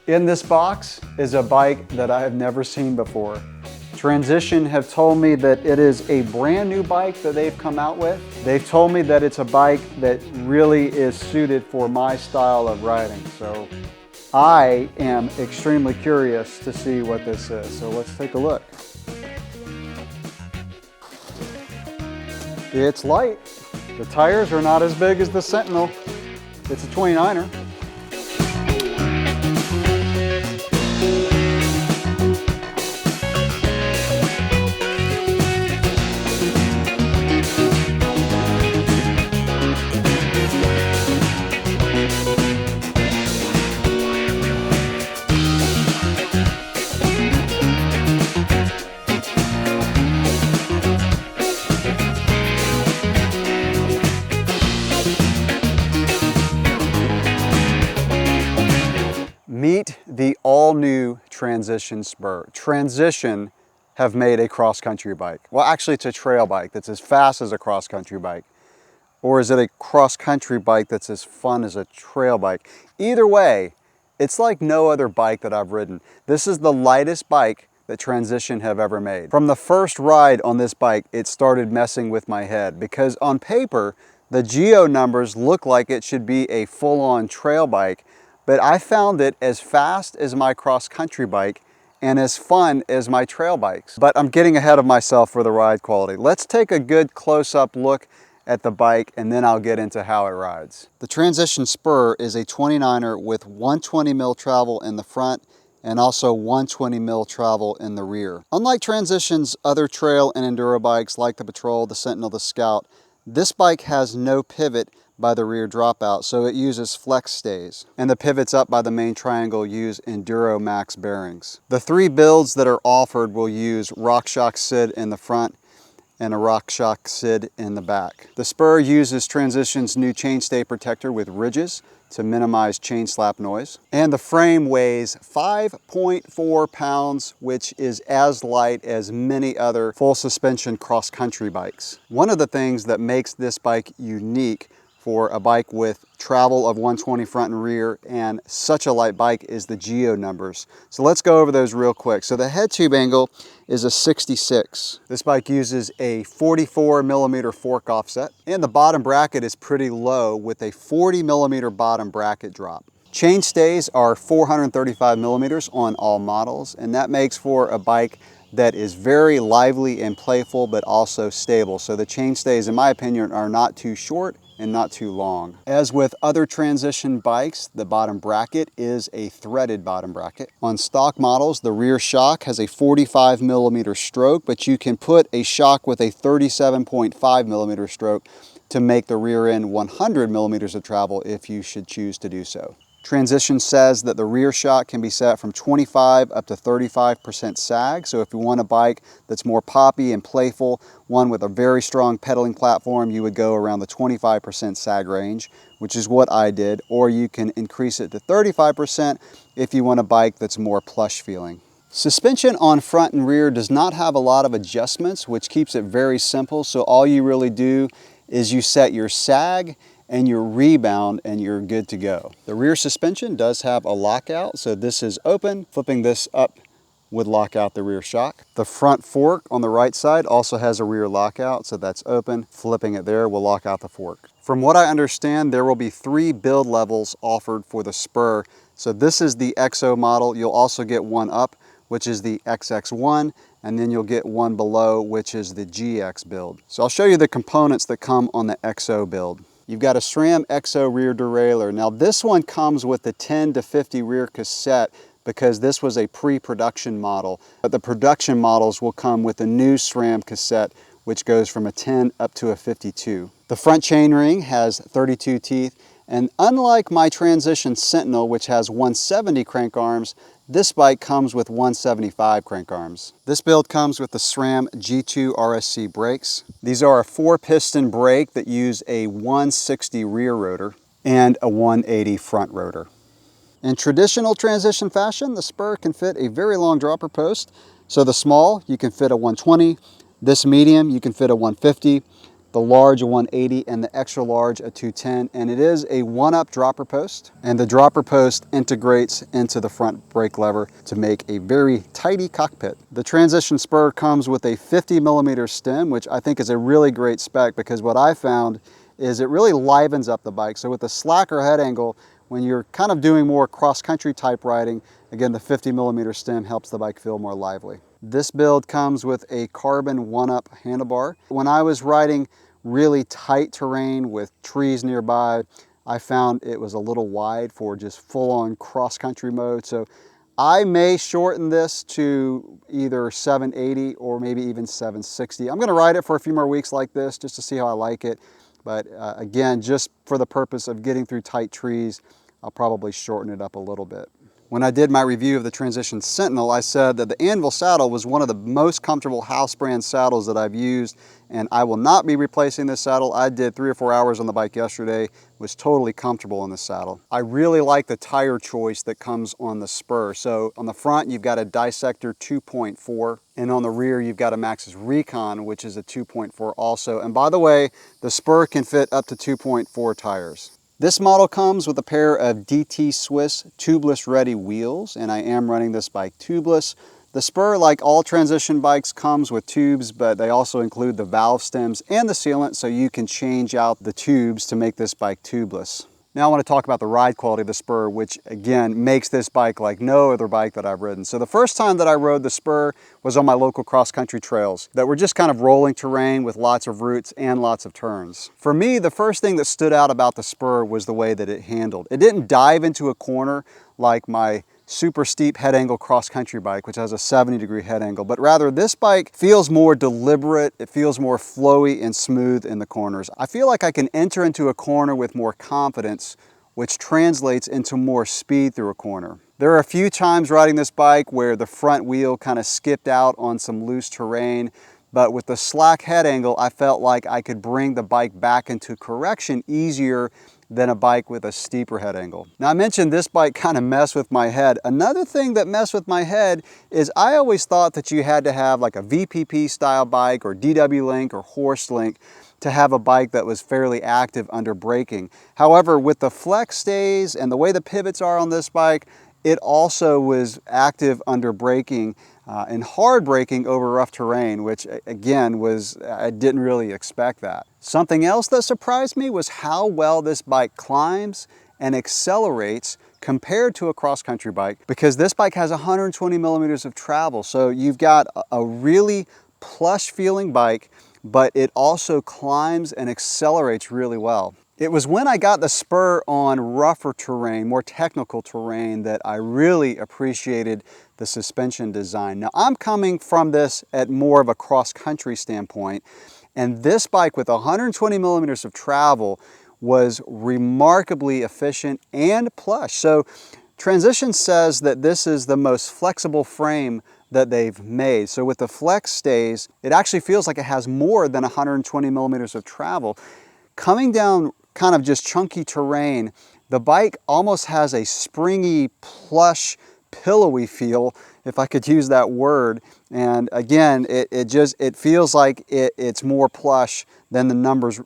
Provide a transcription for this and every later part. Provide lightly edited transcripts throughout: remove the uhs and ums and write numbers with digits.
In this box is a bike that I have never seen before. Transition have told me that it is a brand new bike that they've come out with. They've told me that it's a bike that really is suited for my style of riding. So I am extremely curious to see what this is. So let's take a look. It's light. The tires are not as big as the Sentinel. It's a 29er. Meet the all-new Transition Spur. Transition have made a cross-country bike. Well, actually it's a trail bike that's as fast as a cross-country bike. Or is it a cross-country bike that's as fun as a trail bike? Either way, it's like no other bike that I've ridden. This is the lightest bike that Transition have ever made. From the first ride on this bike, it started messing with my head because on paper, the geo numbers look like it should be a full-on trail bike, but I found it as fast as my cross-country bike and as fun as my trail bikes. But I'm getting ahead of myself for the ride quality. Let's take a good close-up look at the bike and then I'll get into how it rides. The Transition Spur is a 29er with 120 mil travel in the front and also 120 mil travel in the rear. Unlike Transition's other trail and enduro bikes like the Patrol, the Sentinel, the Scout, this bike has no pivot by the rear dropout, so it uses flex stays. And the pivots up by the main triangle use Enduro Max bearings. The three builds that are offered will use RockShox SID in the front and a RockShox SID in the back. The Spur uses Transition's new chainstay protector with ridges to minimize chain slap noise. And the frame weighs 5.4 pounds, which is as light as many other full suspension cross-country bikes. One of the things that makes this bike unique for a bike with travel of 120 front and rear and such a light bike is the geo numbers. So let's go over those real quick. So the head tube angle is a 66. This bike uses a 44 millimeter fork offset and the bottom bracket is pretty low with a 40 millimeter bottom bracket drop. Chain stays are 435 millimeters on all models and that makes for a bike that is very lively and playful but also stable. So the chain stays in my opinion are not too short and not too long. As with other Transition bikes, the bottom bracket is a threaded bottom bracket. On stock models, the rear shock has a 45 millimeter stroke, but you can put a shock with a 37.5 millimeter stroke to make the rear end 100 millimeters of travel if you should choose to do so. Transition says that the rear shock can be set from 25 up to 35% sag. So if you want a bike that's more poppy and playful, one with a very strong pedaling platform, you would go around the 25% sag range, which is what I did. Or you can increase it to 35% if you want a bike that's more plush feeling. Suspension on front and rear does not have a lot of adjustments, which keeps it very simple. So all you really do is you set your sag and your rebound and you're good to go. The rear suspension does have a lockout, so this is open. Flipping this up would lock out the rear shock. The front fork on the right side also has a rear lockout, so that's open. Flipping it there will lock out the fork. From what I understand, there will be 3 build levels offered for the Spur. So this is the XO model. You'll also get one up, which is the XX1, and then you'll get one below, which is the GX build. So I'll show you the components that come on the XO build. You've got a SRAM XO rear derailleur. Now this one comes with the 10 to 50 rear cassette because this was a pre-production model. But the production models will come with a new SRAM cassette which goes from a 10 up to a 52. The front chainring has 32 teeth, and unlike my Transition Sentinel, which has 170 crank arms, this bike comes with 175 crank arms. This build comes with the SRAM G2 RSC brakes. These are a 4-piston brake that use a 160 rear rotor and a 180 front rotor. In traditional Transition fashion, the Spur can fit a very long dropper post. So the small, you can fit a 120. This medium, you can fit a 150. the large a 180 and the extra large a 210, and it is a 1-up dropper post, and the dropper post integrates into the front brake lever to make a very tidy cockpit. The transition spur comes with a 50mm stem, which I think is a really great spec, because what I found is it really livens up the bike. So with the slacker head angle, when you're kind of doing more cross-country type riding, again, the 50mm stem helps the bike feel more lively. This build comes with a carbon 1-up handlebar. When I was riding really tight terrain with trees nearby, I found it was a little wide for just full-on cross-country mode. So I may shorten this to either 780 or maybe even 760. I'm gonna ride it for a few more weeks like this just to see how I like it. But again, just for the purpose of getting through tight trees, I'll probably shorten it up a little bit. When I did my review of the Transition Sentinel, I said that the Anvil saddle was one of the most comfortable house brand saddles that I've used, and I will not be replacing this saddle. I did 3 or 4 hours on the bike yesterday, was totally comfortable in this saddle. I really like the tire choice that comes on the Spur. So on the front, you've got a Dissector 2.4, and on the rear, you've got a Maxxis Recon, which is a 2.4 also. And by the way, the Spur can fit up to 2.4 tires. This model comes with a pair of DT Swiss tubeless ready wheels, and I am running this bike tubeless. The Spur, like all transition bikes, comes with tubes, but they also include the valve stems and the sealant, so you can change out the tubes to make this bike tubeless. Now I want to talk about the ride quality of the Spur, which again makes this bike like no other bike that I've ridden. So the first time that I rode the Spur was on my local cross-country trails that were just kind of rolling terrain with lots of roots and lots of turns. For me, the first thing that stood out about the Spur was the way that it handled. It didn't dive into a corner like my super steep head angle cross-country bike, which has a 70-degree head angle, but rather this bike feels more deliberate, it feels more flowy and smooth in the corners. I feel like I can enter into a corner with more confidence, which translates into more speed through a corner. There are a few times riding this bike where the front wheel kind of skipped out on some loose terrain, but with the slack head angle, I felt like I could bring the bike back into correction easier than a bike with a steeper head angle. Now I mentioned this bike kind of messed with my head. Another thing that messed with my head is I always thought that you had to have like a VPP style bike or DW Link or Horse Link to have a bike that was fairly active under braking. However, with the flex stays and the way the pivots are on this bike, it also was active under braking and hard braking over rough terrain, which again I didn't really expect that. Something else that surprised me was how well this bike climbs and accelerates compared to a cross-country bike, because this bike has 120mm of travel. So you've got a really plush feeling bike, but it also climbs and accelerates really well. It was when I got the Spur on rougher terrain, more technical terrain, that I really appreciated the suspension design. Now I'm coming from this at more of a cross-country standpoint, and this bike with 120mm of travel was remarkably efficient and plush. So Transition says that this is the most flexible frame that they've made. So with the flex stays, it actually feels like it has more than 120mm of travel. Coming down kind of just chunky terrain, the bike almost has a springy, plush, pillowy feel, if I could use that word. And again, it feels like it's more plush than the numbers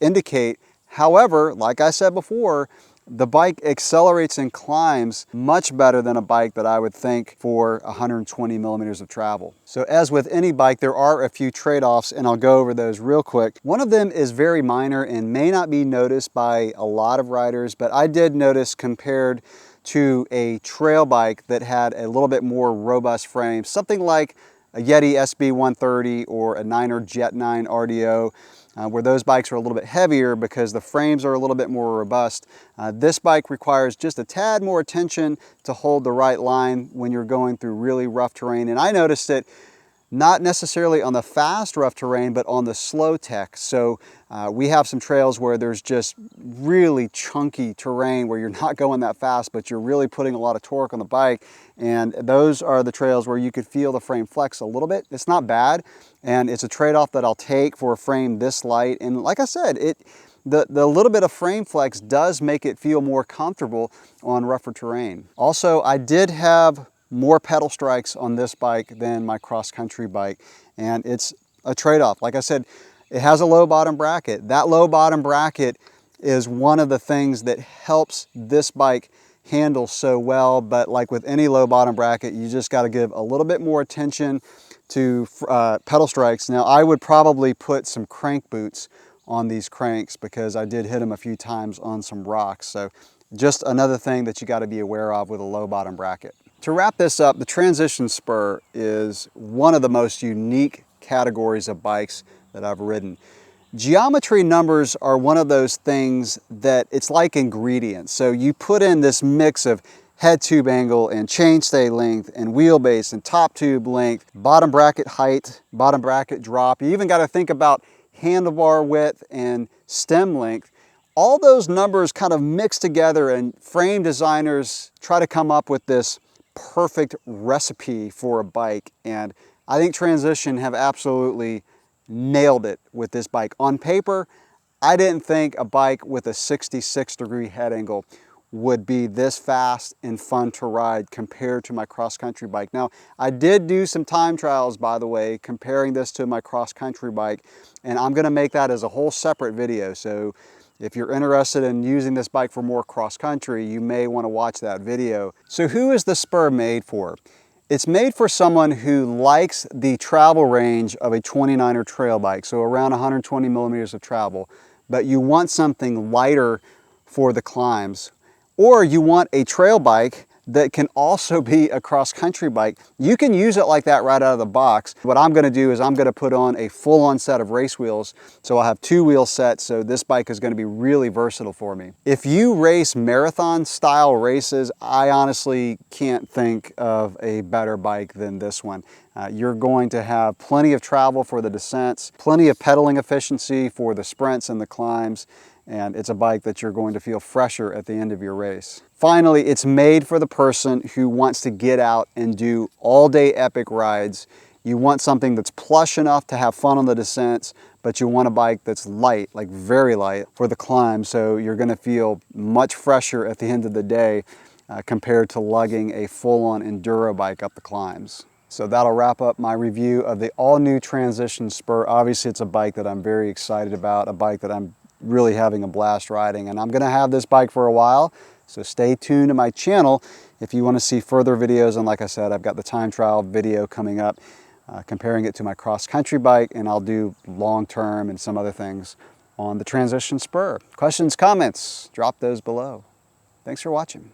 indicate. However, like I said before, the bike accelerates and climbs much better than a bike that I would think for 120mm of travel. So as with any bike, there are a few trade-offs, and I'll go over those real quick. One of them is very minor and may not be noticed by a lot of riders, but I did notice compared to a trail bike that had a little bit more robust frame, something like a Yeti SB130 or a Niner Jet 9 RDO, where those bikes are a little bit heavier because the frames are a little bit more robust. This bike requires just a tad more attention to hold the right line when you're going through really rough terrain. And I noticed it not necessarily on the fast rough terrain, but on the slow tech. So we have some trails where there's just really chunky terrain where you're not going that fast, but you're really putting a lot of torque on the bike. And those are the trails where you could feel the frame flex a little bit. It's not bad, and it's a trade-off that I'll take for a frame this light. And like I said, the little bit of frame flex does make it feel more comfortable on rougher terrain. Also, I did have more pedal strikes on this bike than my cross-country bike, and it's a trade-off. Like I said, It has a low bottom bracket. That low bottom bracket is one of the things that helps this bike handle so well, but like with any low bottom bracket, you just got to give a little bit more attention to pedal strikes. Now, I would probably put some crank boots on these cranks because I did hit them a few times on some rocks. So just another thing that you got to be aware of with a low bottom bracket. To wrap this up, the Transition Spur is one of the most unique categories of bikes that I've ridden. Geometry numbers are one of those things that it's like ingredients. So you put in this mix of head tube angle and chainstay length and wheelbase and top tube length, bottom bracket height, bottom bracket drop. You even got to think about handlebar width and stem length. All those numbers kind of mix together, and frame designers try to come up with this perfect recipe for a bike. And I think Transition have absolutely nailed it with this bike. On paper, I didn't think a bike with a 66-degree head angle would be this fast and fun to ride compared to my cross-country bike. Now, I did do some time trials, by the way, comparing this to my cross-country bike, and I'm gonna make that as a whole separate video. So if you're interested in using this bike for more cross-country, you may wanna watch that video. So who is the Spur made for? It's made for someone who likes the travel range of a 29er trail bike, so around 120 millimeters of travel, but you want something lighter for the climbs. Or you want a trail bike that can also be a cross-country bike. You can use it like that right out of the box. What I'm gonna do is I'm gonna put on a full-on set of race wheels, so I'll have 2 wheel sets, so this bike is gonna be really versatile for me. If you race marathon style races, I honestly can't think of a better bike than this one. You're going to have plenty of travel for the descents, plenty of pedaling efficiency for the sprints and the climbs, and it's a bike that you're going to feel fresher at the end of your race. Finally, it's made for the person who wants to get out and do all-day epic rides. You want something that's plush enough to have fun on the descents, but you want a bike that's light, like very light, for the climb, so you're gonna feel much fresher at the end of the day compared to lugging a full-on enduro bike up the climbs. So that'll wrap up my review of the all-new Transition Spur. Obviously, it's a bike that I'm very excited about, a bike that I'm really having a blast riding, and I'm gonna have this bike for a while, so stay tuned to my channel if you want to see further videos. And like I said, I've got the time trial video coming up comparing it to my cross-country bike, and I'll do long-term and some other things on the Transition Spur. Questions, comments, drop those below. Thanks for watching.